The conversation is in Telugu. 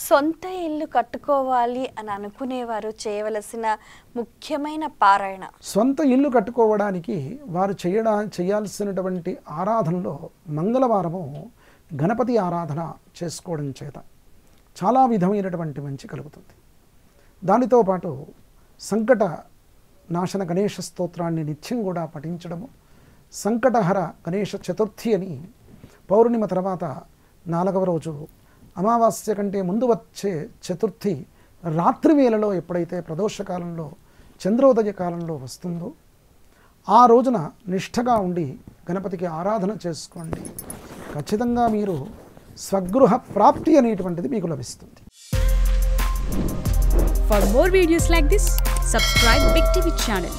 సొంత ఇల్లు కట్టుకోవాలి అని అనుకునేవారు చేయవలసిన ముఖ్యమైన పారాయణ. సొంత ఇల్లు కట్టుకోవడానికి వారు చేయాల్సినటువంటి ఆరాధనలో మంగళవారము గణపతి ఆరాధన చేసుకోవడం చేత చాలా విధమైనటువంటి మంచి కలుగుతుంది. దానితో పాటు సంకట నాశన గణేష స్తోత్రాన్ని నిత్యం కూడా పఠించడము, సంకటహర గణేష చతుర్థి అని పౌర్ణిమ తర్వాత 4వ రోజు అమావాస్య కంటే ముందు వచ్చే చతుర్థి రాత్రి వేళలో ఎప్పుడైతే ప్రదోషకాలంలో చంద్రోదయ కాలంలో వస్తుందో ఆ రోజున నిష్ఠగా ఉండి గణపతికి ఆరాధన చేసుకోండి. ఖచ్చితంగా మీరు స్వగృహ ప్రాప్తి అనేటువంటిది మీకు లభిస్తుంది. For more videos like this, subscribe Big TV channel.